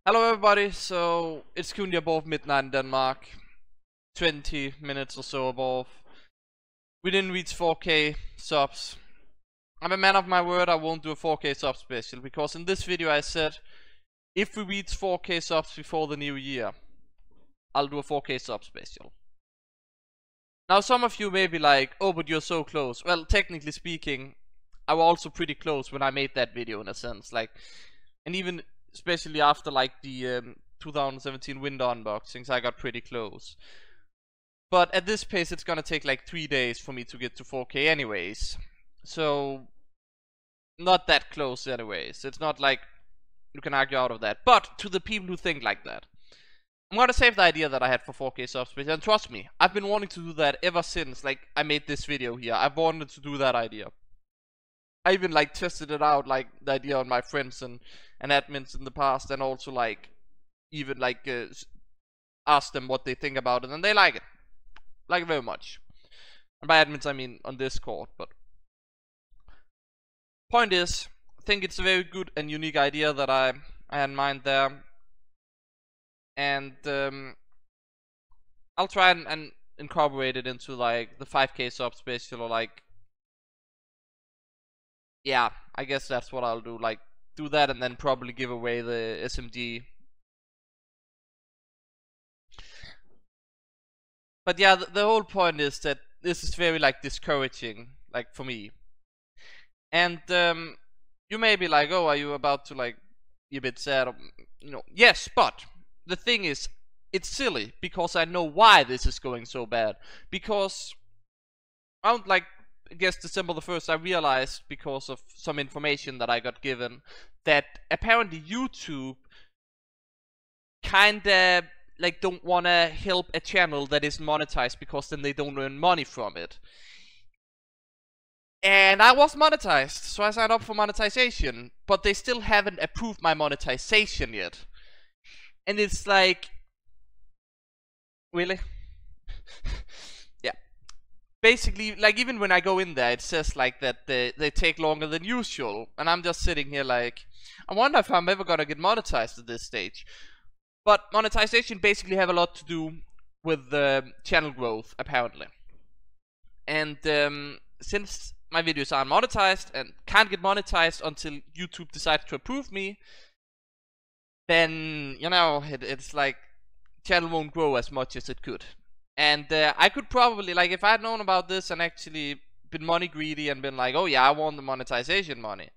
Hello everybody, so it's currently above midnight in Denmark, 20 minutes or so above. We didn't reach 4k subs. I'm a man of my word, I won't do a 4k sub special, because in this video I said, if we reach 4k subs before the new year, I'll do a 4k sub special. Now some of you may be like, oh but you're so close. Well, technically speaking, I was also pretty close when I made that video in a sense, and even especially after the 2017 winter unboxings, I got pretty close. But at this pace it's gonna take like 3 days for me to get to 4k anyways, so not that close anyways. It's not like you can argue out of that. But to the people who think like that, I'm gonna save the idea that I had for 4k subs, and trust me, I've been wanting to do that ever since I made this video here. I've wanted to do that idea. I even tested it out, the idea on my friends and admins in the past, and also even ask them what they think about it, and they like it very much. And by admins I mean on Discord. But point is, I think it's a very good and unique idea that I had in mind there, and I'll try and incorporate it into the 5k sub special, or yeah, I guess that's what I'll do. Do that and then probably give away the SMG. But yeah, the whole point is that this is very discouraging, for me. And you may be like, oh, are you about to be a bit sad? Or, yes, but the thing is, it's silly because I know why this is going so bad. Because around I guess December the 1st, I realized, because of some information that I got given, that apparently YouTube kinda don't wanna help a channel that is monetized, because then they don't earn money from it. And I was monetized, so I signed up for monetization, but they still haven't approved my monetization yet. And it's really? Yeah. Basically, even when I go in there, it says that they take longer than usual, and I'm just sitting here I wonder if I'm ever gonna get monetized at this stage. But monetization basically have a lot to do with the channel growth, apparently. And since my videos aren't monetized and can't get monetized until YouTube decides to approve me, then it's channel won't grow as much as it could. And I could probably, if I had known about this and actually been money greedy and been oh yeah, I want the monetization money,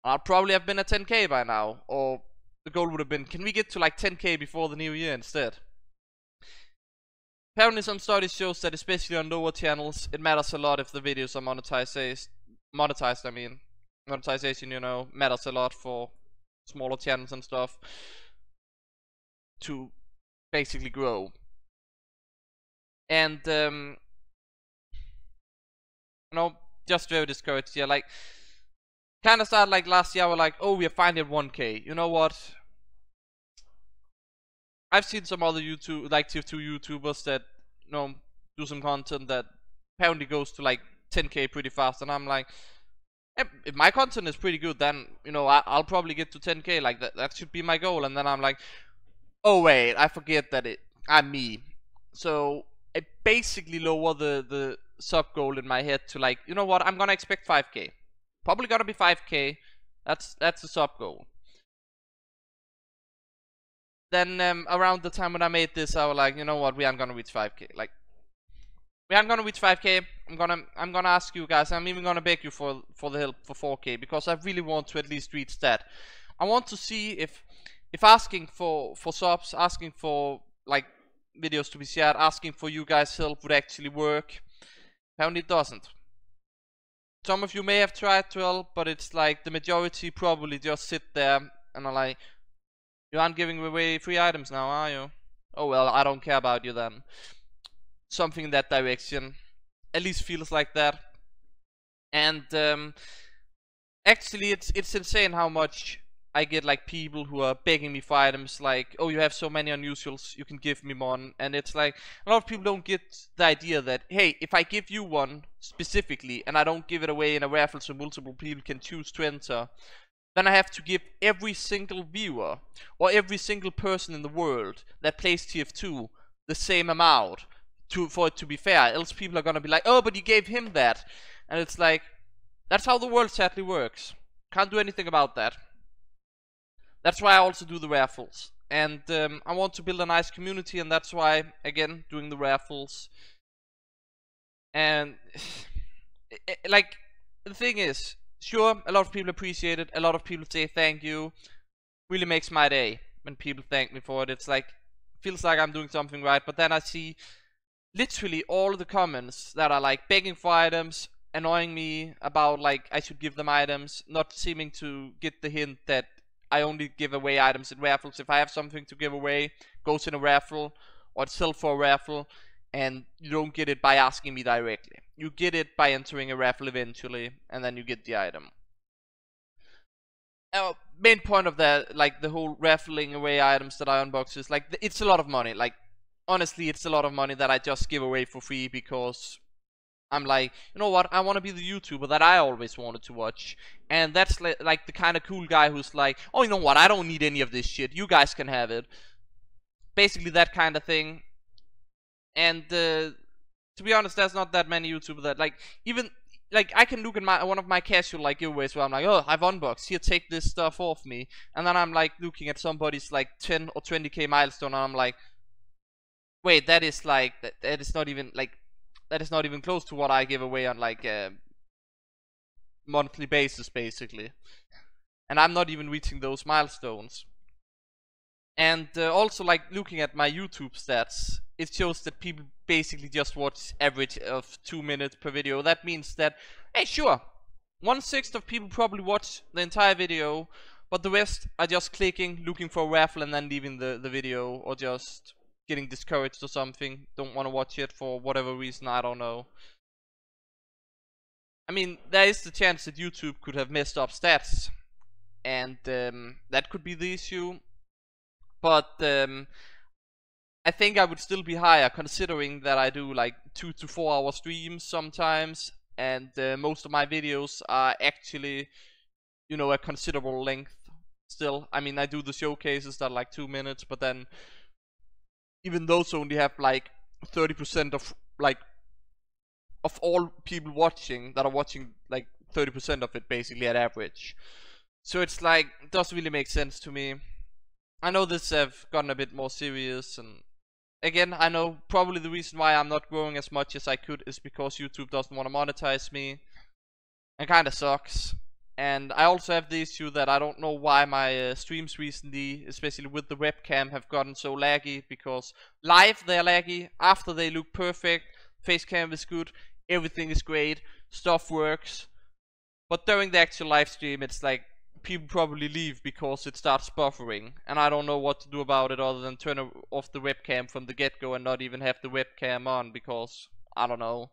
I'd probably have been at 10k by now. Or the goal would have been, can we get to 10k before the new year instead? Apparently some studies shows that especially on lower channels, it matters a lot if the videos are monetized. Monetization, matters a lot for smaller channels and stuff to basically grow. And just very discouraged here. Kinda started last year, we're oh, we are finally at 1k. You know what? I've seen some other tier 2 YouTubers that do some content that apparently goes to 10k pretty fast, and I'm if my content is pretty good, then I'll probably get to 10k. That should be my goal. And then I'm oh wait, I forget that I'm me. So I basically lower the sub goal in my head to you know what, I'm gonna expect 5k. Probably gonna be 5k. That's the sub goal. Then around the time when I made this, I was you know what, we aren't gonna reach 5k. We aren't gonna reach 5k. I'm gonna ask you guys. I'm even gonna beg you for the help for 4k, because I really want to at least reach that. I want to see if asking for subs, asking for videos to be shared, asking for you guys' help would actually work. Apparently it doesn't. Some of you may have tried to help, but it's the majority probably just sit there and are you aren't giving away free items now, are you? Oh well, I don't care about you then. Something in that direction. At least feels like that. And actually it's insane how much I get people who are begging me for items, oh, you have so many unusuals, you can give me one. And it's a lot of people don't get the idea that, hey, if I give you one specifically and I don't give it away in a raffle so multiple people can choose to enter, then I have to give every single viewer or every single person in the world that plays TF2 the same amount for it to be fair. Else people are gonna be like, oh, but you gave him that. And it's like, that's how the world sadly works. Can't do anything about that. That's why I also do the raffles. And I want to build a nice community, and that's why, again, doing the raffles. And like, the thing is, sure, a lot of people appreciate it, a lot of people say thank you. Really makes my day when people thank me for it. It's like, feels like I'm doing something right. But then I see literally all the comments that are like begging for items, annoying me about like I should give them items, not seeming to get the hint that I only give away items in raffles. If I have something to give away, goes in a raffle, or it's sold for a raffle, and you don't get it by asking me directly. You get it by entering a raffle eventually, and then you get the item. Main point of that, like the whole raffling away items that I unbox is like, it's a lot of money. Like, honestly, it's a lot of money that I just give away for free because I'm like, you know what, I want to be the YouTuber that I always wanted to watch. And that's like the kind of cool guy who's like, oh, you know what, I don't need any of this shit, you guys can have it. Basically that kind of thing. And to be honest, there's not that many YouTubers that like, even like I can look at one of my casual like giveaways where I'm like, oh, I've unboxed, here, take this stuff off me. And then I'm like looking at somebody's like 10 or 20k milestone, and I'm like, wait, that is like, that is not even like, that is not even close to what I give away on like a monthly basis, basically. And I'm not even reaching those milestones. And also, like, looking at my YouTube stats, it shows that people basically just watch average of 2 minutes per video. That means that, hey, sure, 1/6 of people probably watch the entire video, but the rest are just clicking, looking for a raffle, and then leaving the video, or just getting discouraged or something, don't want to watch it for whatever reason, I don't know. I mean, there is the chance that YouTube could have messed up stats, and that could be the issue. But I think I would still be higher, considering that I do like 2 to 4 hour streams sometimes, and most of my videos are actually, you know, a considerable length still. I mean, I do the showcases that are like 2 minutes, but then even those only have like 30% of like of all people watching that are watching, like 30% of it basically at average. So it's like, it doesn't really make sense to me. I know this have gotten a bit more serious, and again, I know probably the reason why I'm not growing as much as I could is because YouTube doesn't want to monetize me. It kinda sucks. And I also have the issue that I don't know why my streams recently, especially with the webcam, have gotten so laggy. Because live they're laggy, after they look perfect, facecam is good, everything is great, stuff works. But during the actual live stream, it's like people probably leave because it starts buffering, and I don't know what to do about it other than turn off the webcam from the get-go and not even have the webcam on, because I don't know.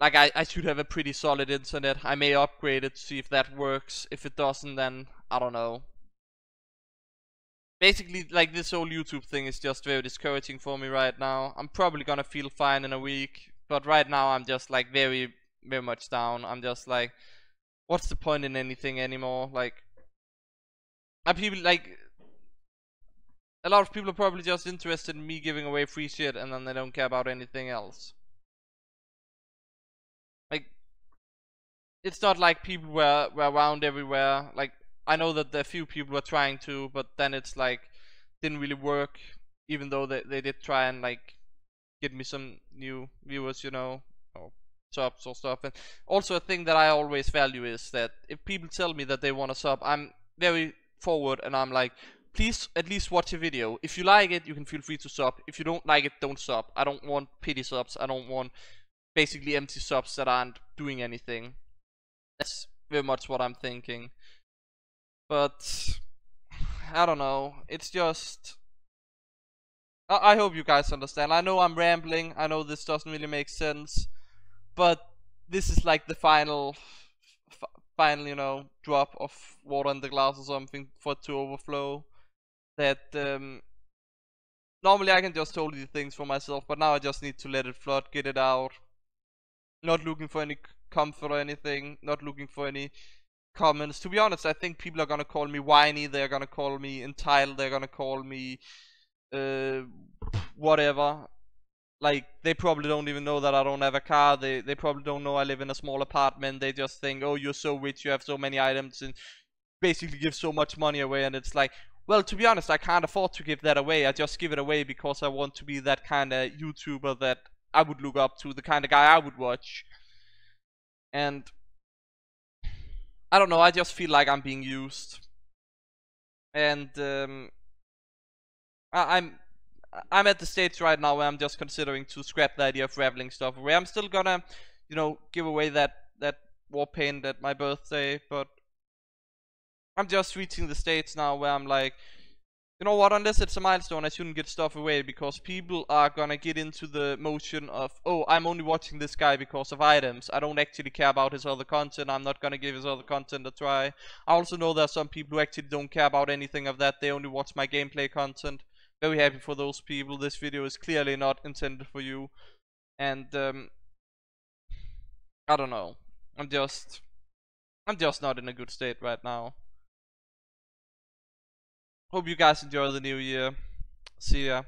Like, I should have a pretty solid internet. I may upgrade it to see if that works. If it doesn't, then I don't know. Basically, like, this whole YouTube thing is just very discouraging for me right now. I'm probably gonna feel fine in a week, but right now I'm just like very, very much down. I'm just like, what's the point in anything anymore? Like, are people like, a lot of people are probably just interested in me giving away free shit, and then they don't care about anything else. Like, it's not like people were around everywhere. Like, I know that a few people were trying to, but then it's like, didn't really work, even though they did try and like get me some new viewers, you know, or subs or stuff. And also a thing that I always value is that if people tell me that they want to sub, I'm very forward, and I'm like, please at least watch a video. If you like it, you can feel free to sub. If you don't like it, don't sub. I don't want pity subs. I don't want basically empty subs that aren't doing anything. That's very much what I'm thinking. But I don't know, it's just, I hope you guys understand. I know I'm rambling, I know this doesn't really make sense, but this is like the final, you know, drop of water in the glass or something for it to overflow. That normally I can just hold these things for myself, but now I just need to let it flood, get it out. Not looking for any comfort or anything, not looking for any comments. To be honest, I think people are gonna call me whiny, they're gonna call me entitled, they're gonna call me uh, whatever. Like, they probably don't even know that I don't have a car. They probably don't know I live in a small apartment. They just think, oh, you're so rich, you have so many items, and basically give so much money away. And it's like, well, to be honest, I can't afford to give that away. I just give it away because I want to be that kind of YouTuber that I would look up to, the kind of guy I would watch. And I don't know, I just feel like I'm being used. And I'm I'm at the stage right now where I'm just considering to scrap the idea of raveling stuff away. I'm still gonna, give away that war paint at my birthday, but I'm just reaching the stage now where I'm like, you know what, unless it's a milestone, I shouldn't get stuff away, because people are gonna get into the motion of, oh, I'm only watching this guy because of items. I don't actually care about his other content. I'm not gonna give his other content a try. I also know there are some people who actually don't care about anything of that. They only watch my gameplay content. Very happy for those people. This video is clearly not intended for you. And I don't know. I'm just not in a good state right now. Hope you guys enjoy the new year. See ya.